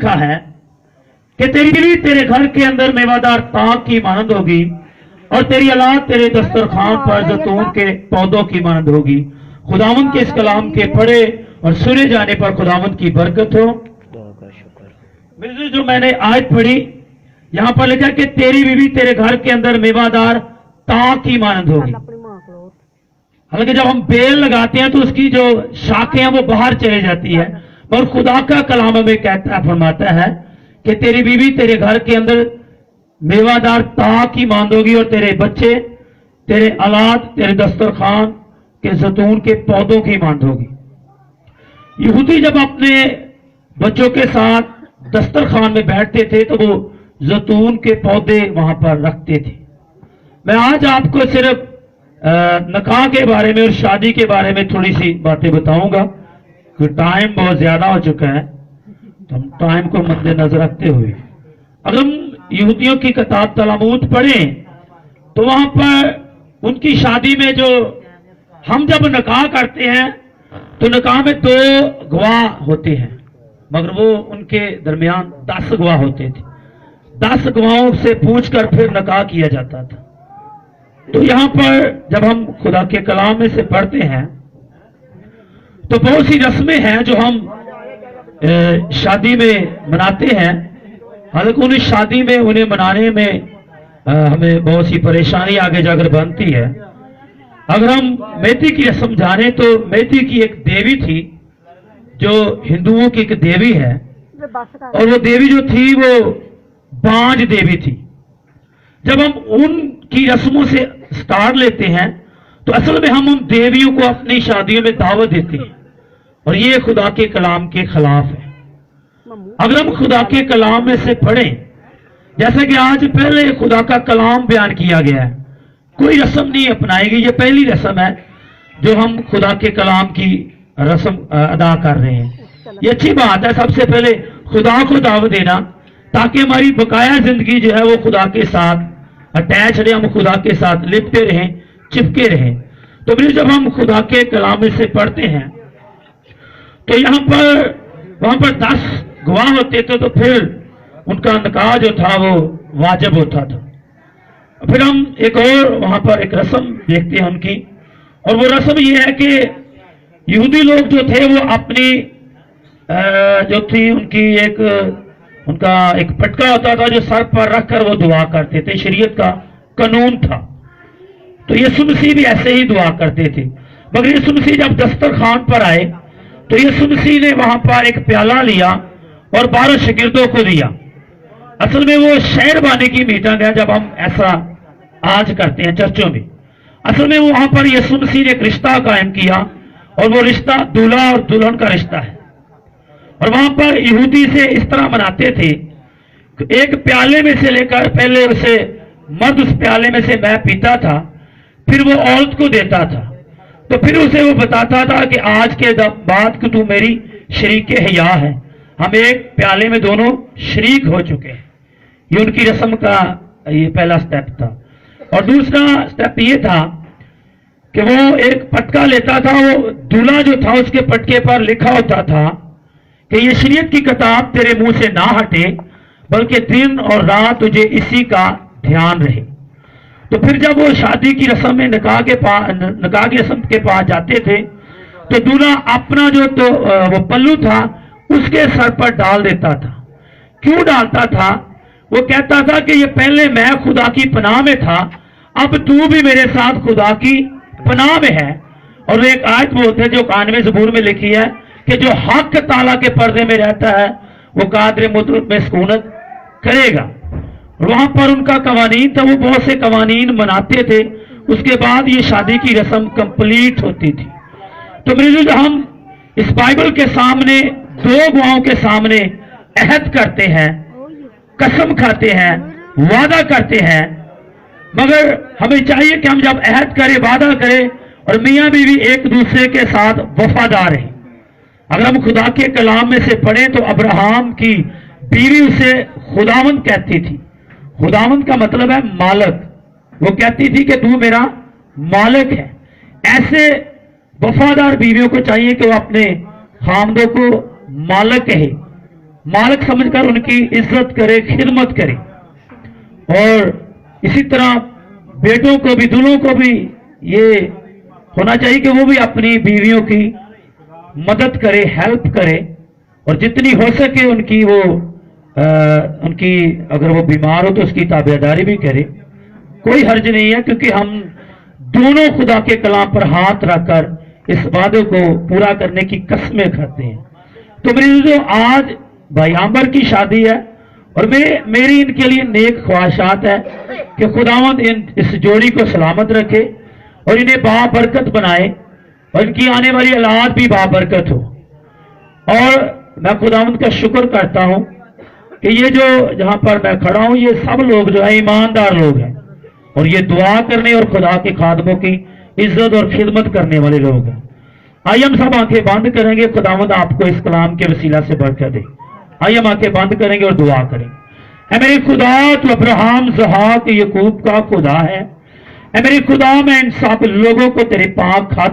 लिखा है कि तेरी बीवी तेरे घर के अंदर मेवादार ताक की मानंद होगी और तेरी औलाद तेरे दस्तरखान पर जैतून के पौधों की मानंद होगी। खुदावंद के इस कलाम के पढ़े और सुने जाने पर खुदावंद की बरकत हो। मेरे जो मैंने आयत पढ़ी, यहां पर लिखा कि तेरी बीवी तेरे घर के अंदर मेवादार ताक की मानंद होगी। हालांकि जब हम बेल लगाते हैं तो उसकी जो शाखें हैं वो बाहर चली जाती है, पर खुदा का कलाम हमें कहता है, फरमाता है कि तेरी बीवी तेरे घर के अंदर मेवादार ताक की मानंद होगी और तेरे बच्चे, तेरे औलाद तेरे दस्तरखान के जैतून के पौधों की मानंद होगी। यहूदी जब अपने बच्चों के साथ दस्तरखान में बैठते थे तो वो जैतून के पौधे वहां पर रखते थे। मैं आज आपको सिर्फ निकाह के बारे में और शादी के बारे में थोड़ी सी बातें बताऊंगा, कि टाइम बहुत ज्यादा हो चुका है, तो हम टाइम को मद्देनजर रखते हुए अगर हम यहूदियों की किताब तलामूद पढ़ें तो वहां पर उनकी शादी में जो हम जब निकाह करते हैं तो निकाह में 2 गवाह होते हैं, मगर वो उनके दरमियान 10 गवाह होते थे। 10 गवाहों से पूछकर फिर निकाह किया जाता था। तो यहां पर जब हम खुदा के कलाम में से पढ़ते हैं तो बहुत सी रस्में हैं जो हम शादी में मनाते हैं। हालांकि उन्हें शादी में उन्हें मनाने में हमें बहुत सी परेशानी आगे जाकर बनती है। अगर हम मेहंदी की रस्म जाने तो मेहंदी की एक देवी थी जो हिंदुओं की एक देवी है, और वो देवी जो थी वो बांझ देवी थी। जब हम उनकी रस्मों से स्टार्ट लेते हैं तो असल में हम उन देवियों को अपनी शादियों में दावत देते हैं, और ये खुदा के कलाम के खिलाफ है। अगर हम खुदा के कलाम में से पढ़ें, जैसे कि आज पहले खुदा का कलाम बयान किया गया है, कोई रस्म नहीं अपनाएगी, ये पहली रस्म है जो हम खुदा के कलाम की रस्म अदा कर रहे हैं। ये अच्छी बात है, सबसे पहले खुदा को दावत देना, ताकि हमारी बकाया जिंदगी जो है वो खुदा के साथ अटैच रहे, हम खुदा के साथ लिपटे रहें, चिपके रहें। तो फिर जब हम खुदा के कलाम में से पढ़ते हैं तो यहाँ पर वहां पर 10 गवाह होते थे, तो फिर उनका निकाह जो था वो वाजिब होता था। फिर हम एक और वहां पर एक रस्म देखते हैं उनकी, और वो रस्म ये है कि यहूदी लोग जो थे वो अपनी जो थी उनका एक पटका होता था जो सर पर रखकर वो दुआ करते थे, शरीयत का कानून था। तो यीशु मसीह भी ऐसे ही दुआ करते थे, मगर यीशु मसीह जब दस्तरखान पर आए तो यीशु मसीह ने वहां पर एक प्याला लिया और 12 शागिर्दों को दिया। असल में वो शेरवानी की मीटिंग है, जब हम ऐसा आज करते हैं चर्चों में। असल में वहां पर यीशु मसीह ने एक रिश्ता कायम किया, और वो रिश्ता दूल्हा और दुल्हन का रिश्ता है। और वहां पर यहूदी से इस तरह मनाते थे, एक प्याले में से लेकर पहले उसे मर्द उस प्याले में से मैं पीता था, फिर वो औरत को देता था, तो फिर उसे वो बताता था कि आज के बाद कि तू मेरी शरीक हया है, हम एक प्याले में दोनों शरीक हो चुके हैं। ये उनकी रस्म का ये पहला स्टेप था। और दूसरा स्टेप ये था कि वो एक पटका लेता था, वो दूल्हा जो था उसके पटके पर लिखा होता था कि ये शरीयत की किताब तेरे मुंह से ना हटे, बल्कि दिन और रात तुझे इसी का ध्यान रहे। तो फिर जब वो शादी की रस्म में निकाह की रस्म के पास जाते थे तो दूल्हा अपना जो वो पल्लू था उसके सर पर डाल देता था। क्यों डालता था? वो कहता था कि ये पहले मैं खुदा की पनाह में था, अब तू भी मेरे साथ खुदा की पनाह में है। और वो एक आयत बोलते हैं जो 91 ज़बूर में लिखी है कि जो हक ताला के पर्दे में रहता है वो कादर मुतलक में सुकूनत करेगा। वहां पर उनका कवानीन था, वो बहुत से कवानीन मनाते थे, उसके बाद ये शादी की रस्म कंप्लीट होती थी। तो मेरे जो हम इस बाइबल के सामने 2 गवाहों के सामने अहद करते हैं, कसम खाते हैं, वादा करते हैं, मगर हमें चाहिए कि हम जब अहद करें, वादा करें और मियां बीवी एक दूसरे के साथ वफादार हैं। अगर हम खुदा के कलाम में से पढ़ें तो अब्राहम की बीवी उसे खुदावंद कहती थी। खुदावंद का मतलब है मालक। वो कहती थी कि तू मेरा मालिक है। ऐसे वफादार बीवियों को चाहिए कि वो अपने खामदों को मालिक कहे, मालिक समझकर उनकी इज्जत करे, खिदमत करे। और इसी तरह बेटों को भी, दूल्हों को भी ये होना चाहिए कि वो भी अपनी बीवियों की मदद करे, हेल्प करे, और जितनी हो सके उनकी वो उनकी अगर वो बीमार हो तो उसकी ताबेदारी भी करे। कोई हर्ज नहीं है, क्योंकि हम दोनों खुदा के कलाम पर हाथ रखकर इस वादे को पूरा करने की कसमें खाते हैं। तो मेरी दोस्तों, आज भाई आंबर की शादी है और मेरी इनके लिए नेक ख्वाहिशात है कि खुदावंद इस जोड़ी को सलामत रखे और इन्हें बाबरकत बनाए और इनकी आने वाली औलाद भी बाबरकत हो। और मैं खुदावंद का शुक्र करता हूं कि ये जो जहां पर मैं खड़ा हूं, ये सब लोग जो है ईमानदार लोग हैं और ये दुआ करने और खुदा के खादमों की इज्जत और खिदमत करने वाले लोग हैं। आइए हम सब आंखें बंद करेंगे, खुदावंद आपको इस कलाम के वसीला से बरकत दे। आइए हम आंखें बंद करेंगे और दुआ करेंगे। ऐ मेरे खुदा, तू अब्राहम, इसहाक, याकूब का खुदा है। ऐ मेरे खुदा, मैं इन सब लोगों को तेरे पाक